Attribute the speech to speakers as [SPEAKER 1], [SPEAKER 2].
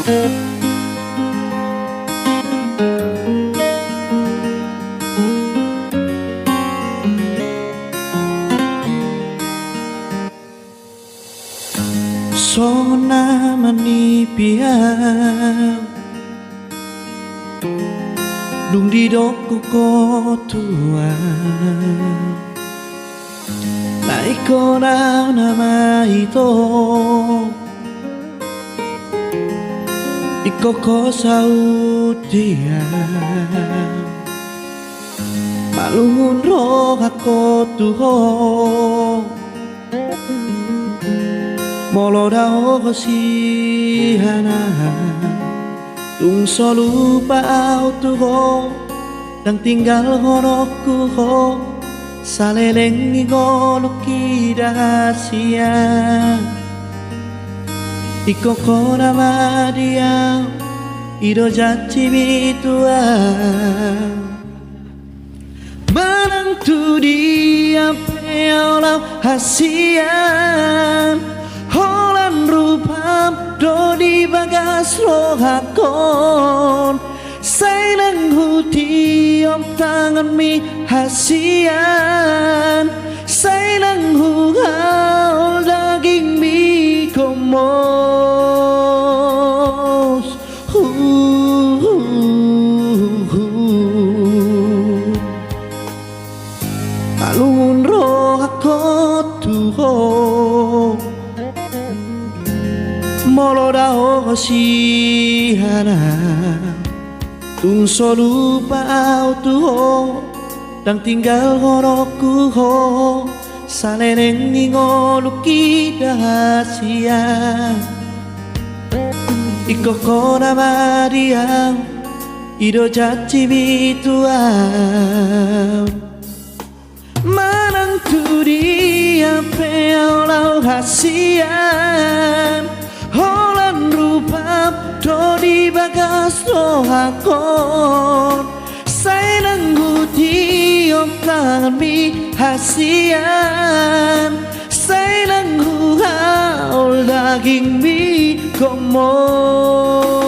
[SPEAKER 1] Sona manipiang Dung di doku ko tua Naiko na nama ito Iko ko saudia Malungun roh ako tuho Molo dao kasihana Tung solu pao tuho Dang tinggal honokku ho Saleleng ni goluki rahasia Iko ko nama dia Ido jati bitua Manang tu dia peolau hasian Holan rupam do di bagas lohakon Say nang huti om tangan mi hasian Say nang hugaul daging mi komos Alun roh ako tuho Molo dao kasihana Tung solu pao tuho Dang tinggal honokku ho Saleleng ni ngoluki rahasia Iko ko nama dia Ido jati bituam Manang tu dia peolau hasian Holan rupam do di bagas lohakon Say nang huti om tangan mi hasian Say nang hugaul daging mi komos